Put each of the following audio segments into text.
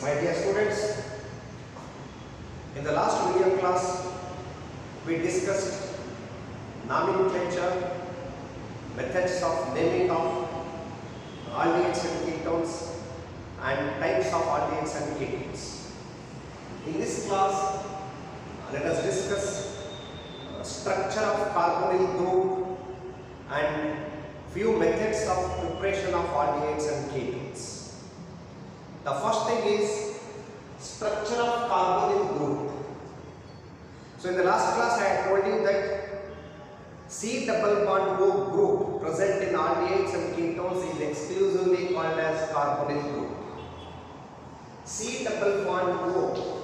my dear students, in the last video class we discussed nomenclature, methods of naming of aldehydes and ketones and types of aldehydes and ketones. In this class let us discuss structure of carbonyl group and few methods of preparation of aldehydes and ketones. The first thing is structure of carbonyl group. So in the last class I had told you that C double bond O group present in aldehydes and ketones is exclusively called as carbonyl group. C double bond O,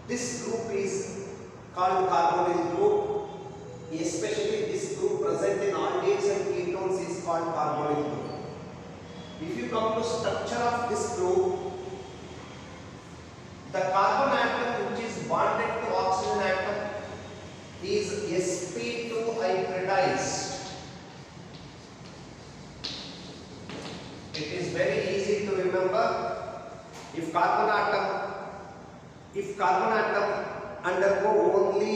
this group is called carbonyl group, especially this group present in aldehydes and ketones is called carbonyl group. If you come to structure of this group, the carbon atom which is bonded to oxygen atom is sp2 hybridized. It is very easy to remember. If carbon atom undergo only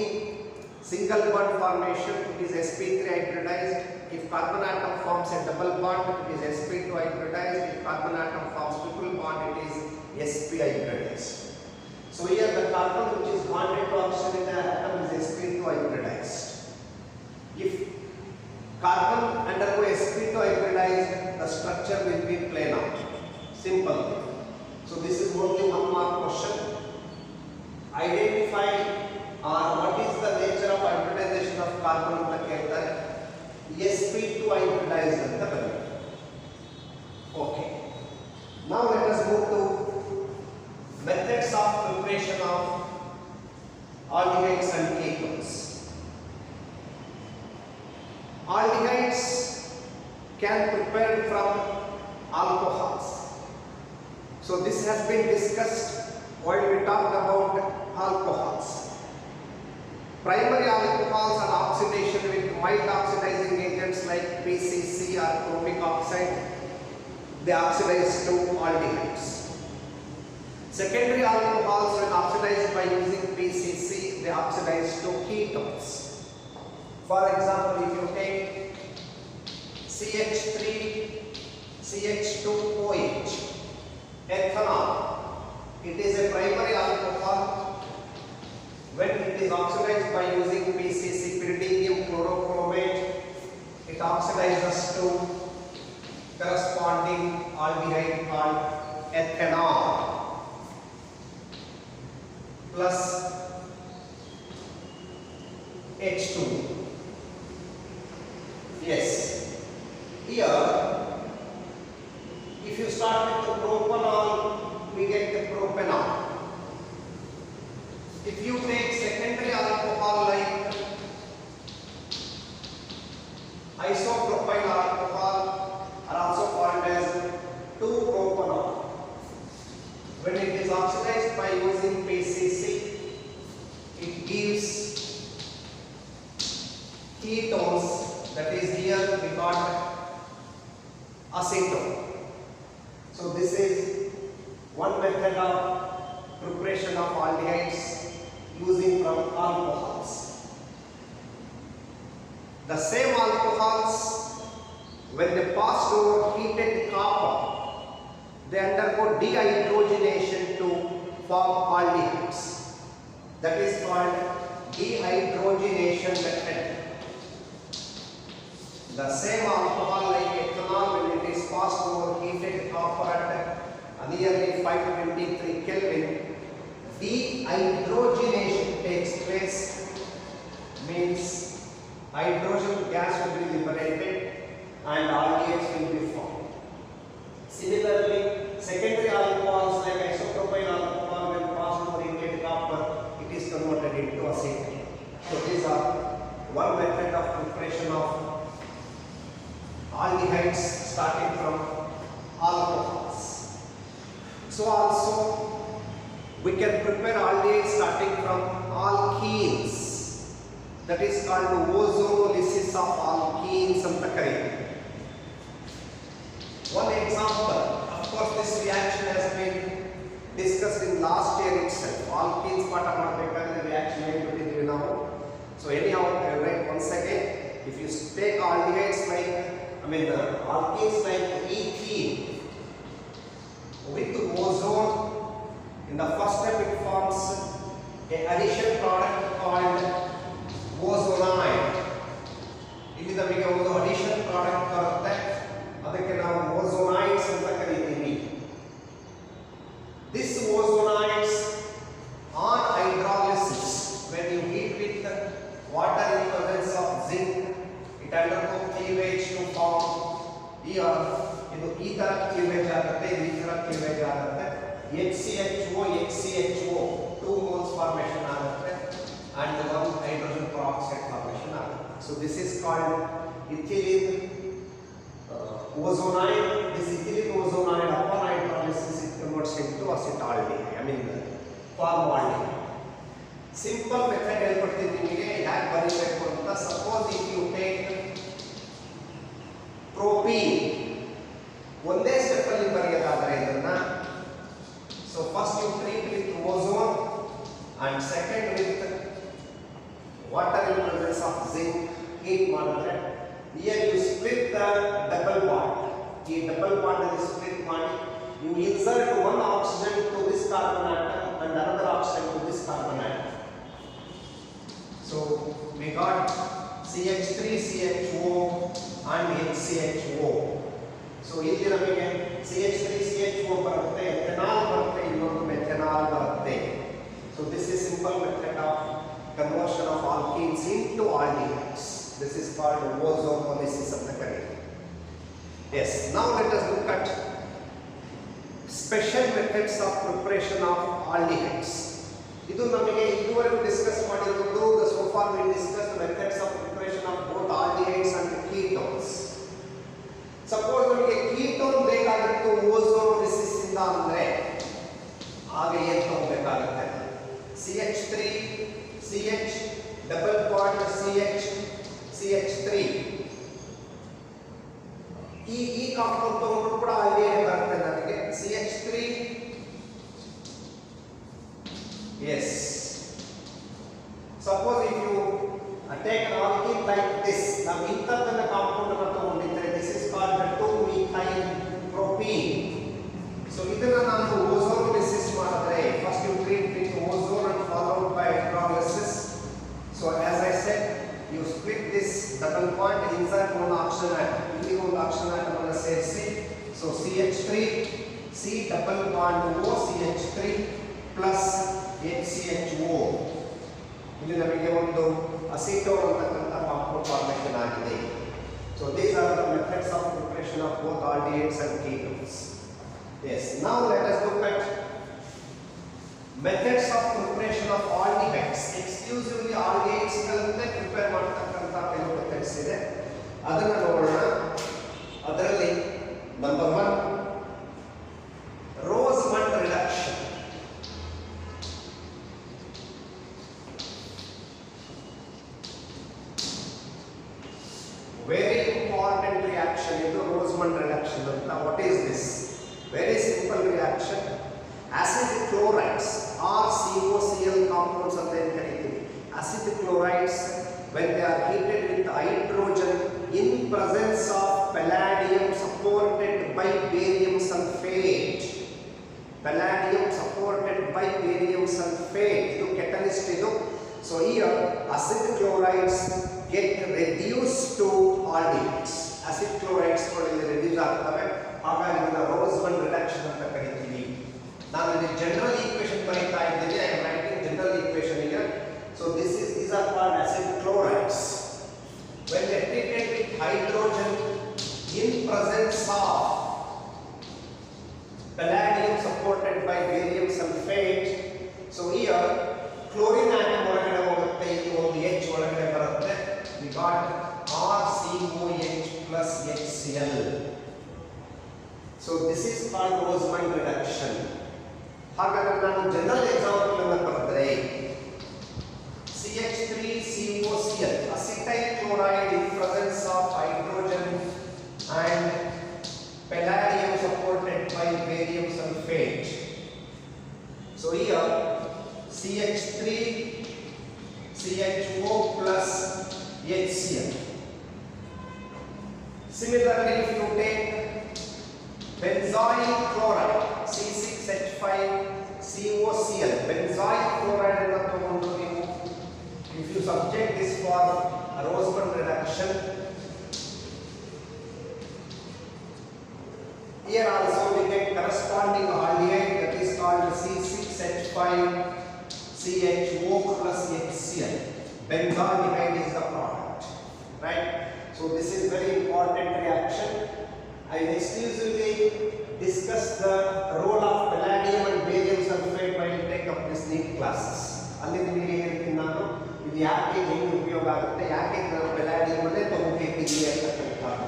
single bond formation, it is sp3 hybridized. If carbon atom forms a double bond, it is sp2 hybridized. If carbon atom forms triple bond, it is sp hybridized. So here the carbon which is bonded to oxygen atom is sp2 hybridized. If carbon undergo sp2 hybridized, the structure will be planar. Simple. So this is only one mark question. Identify what is the nature of hybridization of carbon ಅಂತ ಕೇಳ್ತಾರೆ. sp2 hybridized ಅಂತ ಬರುತ್ತೆ. Okay. Now let us move to methods of preparation of aldehydes and ketones. Aldehydes can prepare from alcohols. So this has been discussed while we talked about alcohols. Primary alcohols are oxidation with mild oxidizing agents like PCC or chromic oxide. They oxidize to aldehydes. Secondary alcohols, when oxidized by using PCC, they oxidize to ketones. For example, if you take CH3, CH2OH, ethanol, it is a primary alcohol. When it is oxidized by using PCC, pyridinium chlorochromate, it oxidizes to corresponding aldehyde called ethanol plus H2. Yes, here if you start with the propanol, we get the propanol. If you take secondary alcohol like isopropyl alcohol are also called as 2-propanol. When it is oxidized by using PCC, it gives ketones, that is here we got acetone. So this is one method of preparation of aldehydes using from alcohols. The same alcohols, when they pass over heated copper, they undergo dehydrogenation to form aldehydes. That is called dehydrogenation method. The same alcohol like ethanol, when it is passed over heated copper at nearly 523 Kelvin, dehydrogenation takes place, means hydrogen gas will be liberated and aldehydes will be formed. Similarly, secondary alcohols like isopropyl alcohol, when passed over heated copper, it is converted into acetone. So these are one method of preparation of aldehydes starting from alcohols. So also we can prepare aldehydes starting from alkenes. That is called ozonolysis of alkenes anta ಕರೀತಾರೆ. One example, of course this reaction has been alkenes ಪಾಠ ಮಾಡಬೇಕಾದ್ರೆ reaction ಏನು ಬಿಟ್ಟಿದ್ದೀವಿ ನಾವು. So anyhow I will write once again. If you take aldehydes like alkenes like ethene with ozone, in the first step it forms a addition product called ozonide. ಇಲ್ಲಿ ನಮಗೆ ಒಂದು addition product ಬರುತ್ತೆ, ಅದಕ್ಕೆ ನಾವು ozonides ಅಂತ ಕರೀತೀವಿ. This ozonides on hydrolysis, when you heat with water in presence of zinc, it undergo cleavage to form here. ಇದು ಈ ತರ ಕ್ಲೀವೇಜ್ ಆಗುತ್ತೆ, ಈ ತರ ಕ್ಲೀವೇಜ್ ಆಗುತ್ತೆ. HCHO 2 moles formation ಆಗುತ್ತೆ and 1 hydrogen peroxide formation ಆಗುತ್ತೆ. So this is called ethylene ozonide. This ethylene ozonide upon hydrolysis it converts into acetaldehyde, formaldehyde. Simple method ಹೇಳ್ಕೊಡ್ತೀನಿ ನಿಮಗೆ ಯಾಕೆ ಬರೀಬೇಕು ಅಂತ. Suppose if you take propene, ಒಂದೇ step ಅಲ್ಲಿ ಬರೆಯೋದಾದ್ರೆ ಇದನ್ನ, so first you treat with ozone and second with water in presence of zinc, heat ಮಾಡಿದ್ರೆ here you split the double bond. ಈ double bond ಅಲ್ಲಿ split ಮಾಡಿ you insert one oxygen to this carbon atom and another oxygen to this carbon atom. So we got CH3CHO and HCHO. So ಇಲ್ಲಿ ನಮಗೆ CH3CHO ಬರುತ್ತೆ, ethanol ಬರುತ್ತೆ, ಇನ್ನೊಂದು methanol ಬರುತ್ತೆ. So this is simple method of conversion of alkenes into aldehydes. This is called ozonolysis ಅಂತ ಕರೀತೀವಿ. Yes, now let us look at special methods of preparation of aldehydes. ಇದು ನಮಗೆ ಇದುವರೆಗೂ ಡಿಸ್ಕಸ್ ಮಾಡಿರೋದು, so far we discussed methods of preparation of both aldehydes and ketones. Suppose ನಮಗೆ ketone ಬೇಕಾಗಿತ್ತು ozonolysis ಇಂದ ಅಂದ್ರೆ ಆಗ ಏನು ತಗೋಬೇಕಾಗುತ್ತೆ? CH3 CH double bond CH3 ಈ ಕಾಂಪೌಂಡ್ ತಗೊಂಡ್ರು ಕೂಡ aldehyde ಬರುತ್ತೆ ನಮಗೆ. CH3 yes. Suppose if you take an alkene like this, ನಾವು ಇಂಥದ್ದನ್ನ ಕಾಂಪೌಂಡ್ ಅನ್ನು ತಗೊಂಡಿದ್ರೆ this is called 2-methyl propene. So ಇದನ್ನ ನಾನು ozonolysis ಮಾಡಿದ್ರೆ first you treat with ozone and followed by hydrolysis. So as I said, you split this double bond, insert one oxygen atom, ಇಲ್ಲಿ ಒಂದು oxygen atom ಅನ್ನು ಸೇರಿಸಿ, so CH3 C double bond O CH3 plus HCHO, ಇಲ್ಲಿ ನಮಗೆ ಒಂದು acetone ಅಂತಕ್ಕಂಥ compound formation ಆಗಿದೆ. So these are the methods of preparation of both aldehydes and ketones. Yes, now let us look at methods of preparation of aldehydes. Exclusively aldehydes ಗಳನ್ನೇ prepare ಮಾಡತಕ್ಕಂಥ ಕೆಲವು methods ಇದೆ, ಅದನ್ನು ನೋಡೋಣ. ಅದರಲ್ಲಿ number 1 Roseman reduction. Very important reaction is the Roseman reduction. What is this? Very simple reaction. Acid chlorides or COCl compounds ಅಂತ ಏನು ಕರೀತೀವಿ. Acid chlorides when they are heated with hydrogen in presence of palladium supported by barium sulfate. Palladium supported by barium sulfate. ಇದು catalyst ಇದು. So here acid chlorides get reduced to aldehydes. Acid chlorides reduce ಆಗ್ತವೆ, ಹಾಗಾಗಿ ಇದನ್ನ Roseman reduction ಅಂತ ಕರೀತೀವಿ. ನಾನು ಇಲ್ಲಿ general equation ಬರೀತಾ ಇದ್ದೀನಿ, I am writing general equation here. So these are called acid chlorides. When they are treated with hydrogen in presence of palladium supported by barium sulfate. So here chlorine atom ಹೊರಗಡೆ ಹೋಗುತ್ತೆ, ಇಲ್ಲಿ ಒಂದು H ಒಳಗಡೆ ಬರುತ್ತೆ. We got RCOH plus HCl. So this is called Roseman reduction. ಹಾಗಾದ್ರೆ ನಾನು general example ಅನ್ನು ಬರೆದರೆ CH3COCl acetyl chloride in presence of hydrogen and palladium supported by barium sulfate. So here CH3 CHO plus HCl. Similarly, if you take benzoyl chloride C6H5COCl, benzoyl chloride enna tagondu neevu, if you subject this for Roseman reduction, here also we get corresponding aldehyde, that is called C6H5CHO plus HCl. Benzaldehyde is the product, right? So this is very important reaction. I will exclusively discuss the role of palladium and barium sulfate while take up this NEET classes. ಅಲ್ಲಿ ನಿಮಗೆ ಹೇಳ್ತೀನಿ ನಾನು ಇದು ಯಾಕೆ ಹೆಂಗೆ ಉಪಯೋಗ ಆಗುತ್ತೆ, ಯಾಕೆ palladium ಅಲ್ಲೇ ತಗೋಬೇಕಿದೆ ಅಂತ ಹೇಳ್ತಾರೆ.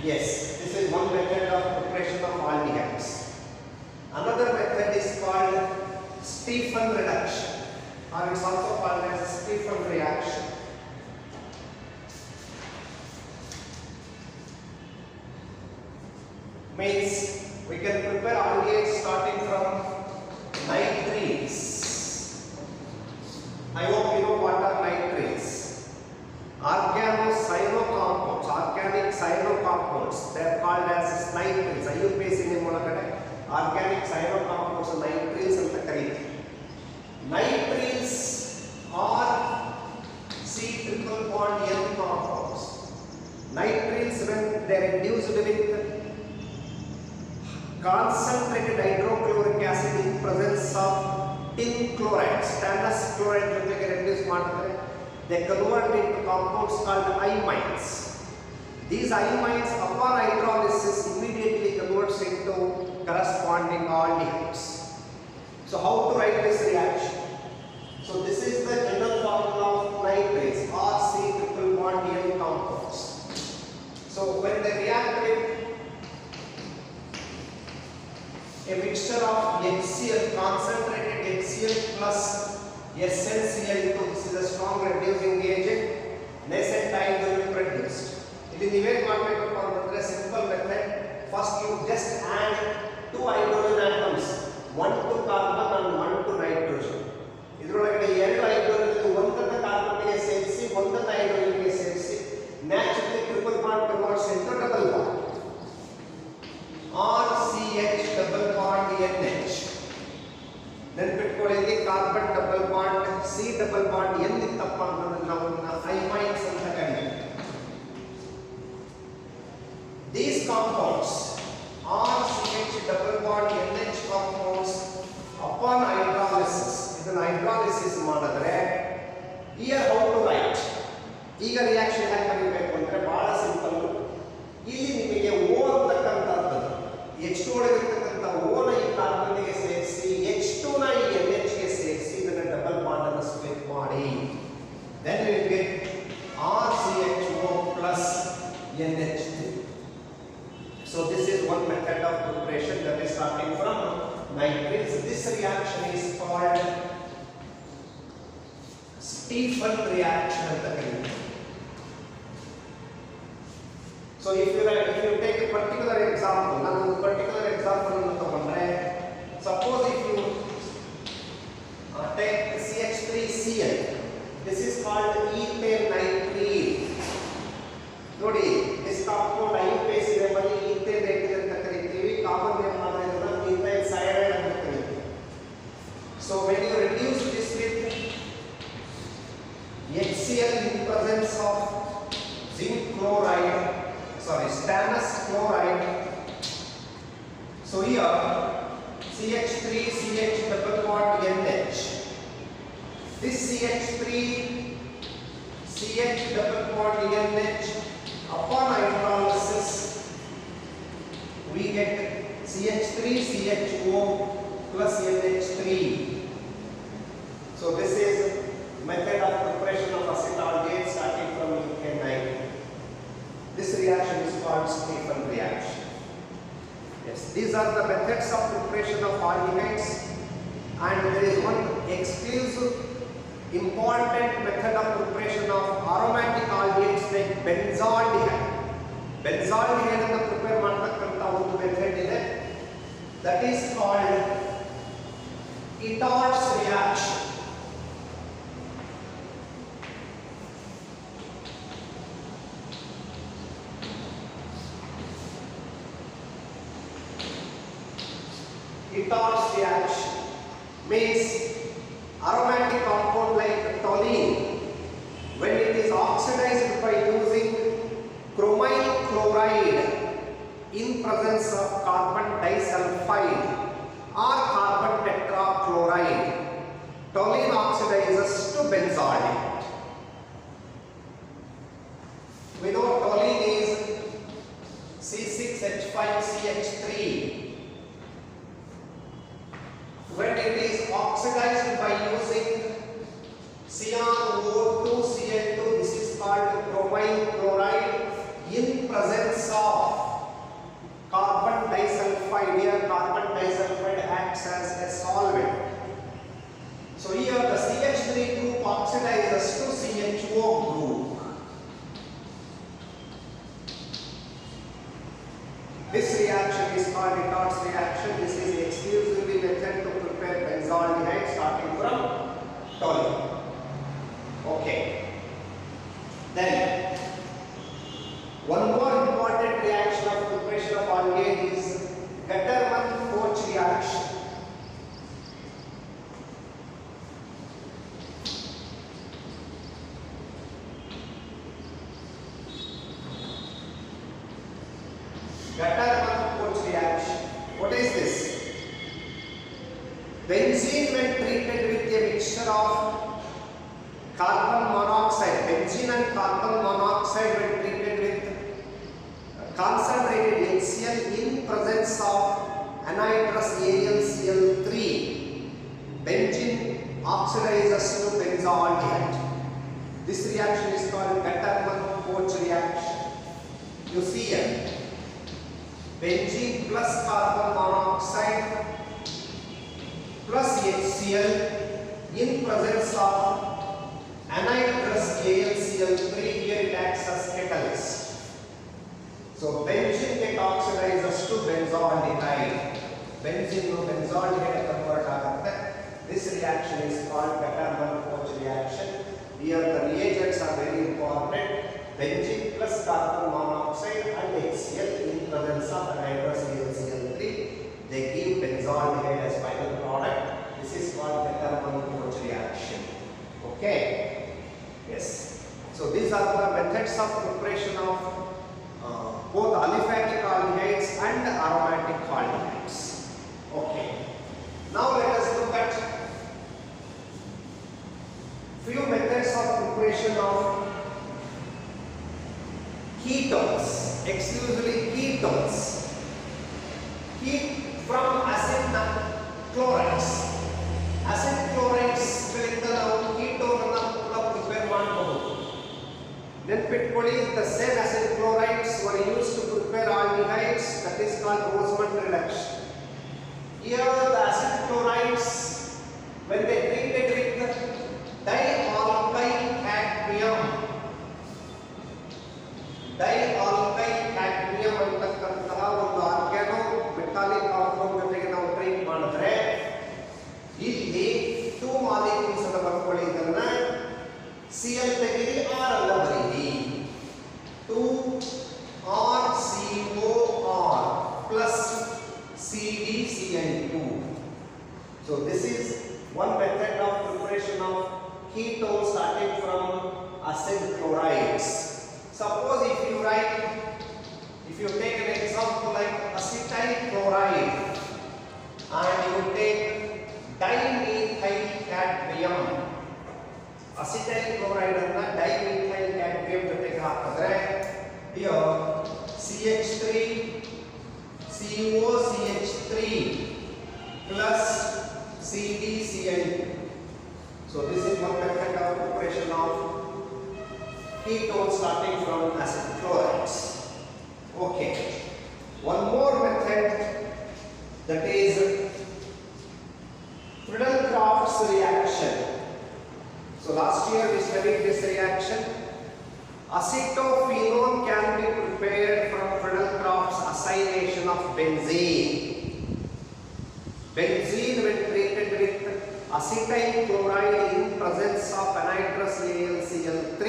Yes, this is one method of preparation of aldehydes. Another method is called Stephan reduction, or it's also called as Stephan reaction. Means we can prepare aldehydes starting from nitrates. I hope you know what are nitrates. Organocyano-compounds, organic cyano-compounds, they are called as nitrates. IUPAC name olagade organic cyano-compounds nitrates anta kariti. Nitrates are C triple bond N compounds. Nitrates, when they are reduced with concentrated hydrochloric acid in presence of tin chloride, stannous chloride jotege reduce madidare, they convert into compounds called imines. These imines upon hydrolysis immediately converts into corresponding aldehydes. So how to write this reaction? So this is the general formula of nitrates, RC triple bond N compounds. So when they react with a mixture of HCl, concentrated HCl plus SnCl, this is a strong reducing agent, nascent time will be produced. It is even a simple method. First you just add two hydrogen atoms, one to carbon and one to nitrogen. ಇದರೊಳಗಡೆ ಎರಡು hydrogen ಒಂದನ್ನ ಕಾರ್ಬನ್ಗೆ ಸೇರಿಸಿ ಒಂದನ್ನ ಹೈಡ್ರೋಜನ್ಗೆ ಸೇರಿಸಿ naturally triple bond converts into double bond. RCH double bond NH. ನೆನಪಿಟ್ಕೊಳ್ಳಿ, carbon double bond C double bond N ಇತ್ತಪ್ಪ ಅನ್ನೋದನ್ನ ನಾವು imines ಅಂತ ಕರೀತೀವಿ. These compounds RCH double bond NH compounds upon hydrolysis, ಇದನ್ನ hydrolysis ಮಾಡಿದ್ರೆ here how to write, ಈಗ reaction ಹೇಗೆ ಬರೀಬೇಕು ಅಂದ್ರೆ ಬಹಳ ಸಿಂಪಲ್. ಇಲ್ಲಿ ನಿಮಗೆ O ಅಂತಕ್ಕಂಥದ್ದು H2 ಒಳಗಿರ್ತಕ್ಕಂಥ O ನ ಈ ಕಾರ್ಬನ್ಗೆ ಸೇರಿಸಿ H2 ನ ಈ NH ಗೆ ಸೇರಿಸಿ ಇದನ್ನ ಡಬಲ್ ಬಾಂಡ್ ಅನ್ನು ಸ್ಪ್ಲಿಟ್ ಮಾಡಿ, then we will get RCHO plus NH3. So this is one method of preparation that is starting from nitrates. This reaction is called Stephan reaction anta kariyate. So if you take a particular example, ನಾನು particular example ಅನ್ನು ತಗೊಂಡ್ರೆ, suppose if you take CH3Cl, this is called ethane nitrate. ನೋಡಿ, this compound IUPAC ಇದೆ ಬಲ್ಲಿ ethane nitrate ಅಂತ ಕರೀತೀವಿ, common name ಮಾಡಿದ್ರೆ ಇದನ್ನ methyl cyanide ಅಂತ ಕರೀತೀವಿ. So when you reduce this with HCl in presence of zinc chloride, stannous chloride, so here CH3 CH double bond NH, this CH3 CH double bond NH upon hydrolysis we get CH3 CHO plus NH3. So this is method of preparation of acetaldehyde starting from ethane nitrate. This reaction is called Stephan reaction. Yes, these are the methods of preparation of aldehydes, and there is one exclusive important method of preparation of aromatic aldehydes like benzaldehyde. Benzaldehyde ಅನ್ನು prepare ಮಾಡತಕ್ಕಂತ ಒಂದು method ಇದೆ, that is called Itots reaction. Itots reaction means aromatic compound like toluene, when it is oxidized by using chromyl chloride in presence of carbon disulfide or carbon tetrachloride, toluene oxidizes to benzaldehyde. We know toluene is C6H5CH3. When it is oxidized by using CrO2Cl2, this is called chromyl chloride in presence of carbon disulfide. Here carbon disulfide acts as a solvent. So here the CH3 group oxidizes to CHO group. This reaction is called Itots reaction. This is exclusively method to prepare benzaldehyde starting from toluene. Okay. Then one more important reaction of preparation of aldehyde is Gattermann-Koch reaction. Gattermann-Koch reaction. What is this? Benzene when treated with a mixture of carbon monoxide, benzene and carbon monoxide when treated with concentrated HCl in presence of anhydrous AlCl3, benzene oxidizes to benzaldehyde. This reaction is called Gattermann-Koch reaction. You see here, benzene plus carbon monoxide plus HCl in presence of anhydrous AlCl3, here it acts as catalyst. So benzene get oxidizes to benzaldehyde. Benzene no benzaldehyde convert agutte. This reaction is called Gattermann-Koch reaction. Here the reagents are very important. Benzene plus carbon monoxide and HCl in presence of anhydrous AlCl3, they give benzaldehyde as final product. This is called Gattermann-Koch reaction. Okay. Yes. So these are the methods of preparation of both aliphatic aldehydes and aromatic aldehydes. Okay. Now let us look at few methods of preparation of ketones, exclusively ketones. Heat from acid chlorides. Acid chlorides ಗಳಿಂದ ನಾವು ketone ಅನ್ನು ಕೂಡ prepare ಮಾಡಬಹುದು. ನೆನಪಿಟ್ಕೊಳ್ಳಿ, the same acid chlorides were used to prepare aldehydes, that is called Rosemont reduction. Here the acid chlorides, when they treated with dialkyl cadmium, ಅಂತಕ್ಕಂತಹ ಒಂದು organo metallic compound ಜೊತೆಗೆ ನಾವು treat ಮಾಡಿದ್ರೆ ಇಲ್ಲಿ 2 ಮಾಲಿಕ್ಯೂಲ್ಸ್ ಅನ್ನು ಬರ್ಕೊಳ್ಳಿ. ಇದನ್ನ Cl ತೆಗೆದಿ R ಅಲ್ಲ ಬರೀರಿ. 2RCOR plus CdCl2. So this is one method of preparation of ketone starting from acid chlorides. Suppose if you take an example like acetyl chloride and you take dimethyl cadmium. Acetyl chloride and dimethyl cadmium ಜೊತೆಗೆ ಹಾಕಿದ್ರೆ here CH3 COCH3 plus CdCl2. So this is one method of preparation of ketone starting from acid chlorides. Okay. One more method, that is Friedel-Crafts reaction. So last year we studied this reaction. Acetophenone can be prepared from Friedel-Crafts acylation of benzene. Benzene when treated with acetyl chloride in presence of anhydrous AlCl3,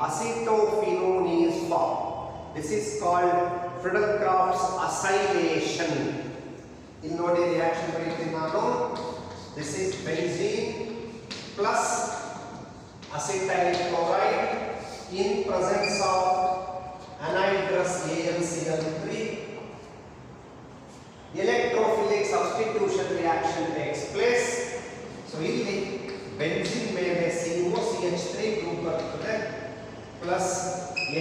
acetophenone is formed. This is called Friedel-Crafts acylation. In nodi reaction baritinano. This is benzene plus acetyl chloride in presence of anhydrous AlCl3. Electrophilic substitution reaction takes place. So ಇಲ್ಲಿ benzene ಮೇಲೆ COCH3 group ಬರ್ತದೆ plus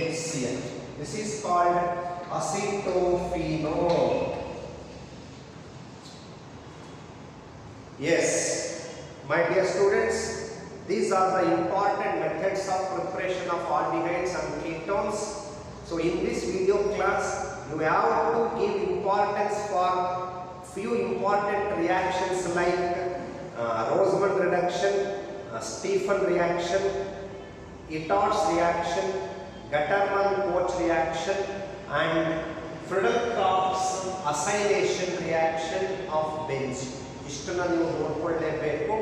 HCl. This is called acetophenone. Yes, my dear students, these are the important methods of preparation of aldehydes and ketones. So in this video class, you have to give importance for few important reactions like Roseman reduction, Stephan reaction, Itard's reaction, Gattermann-Koch reaction, and Friedel-Crafts acylation reaction of benzene. Ishtana ನೀವು ನೋಡಿಕೊಳ್ಳಲೇಬೇಕು.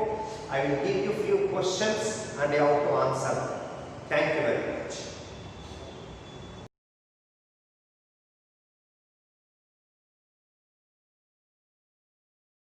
I will give you few questions and you have to answer them. Thank you very much.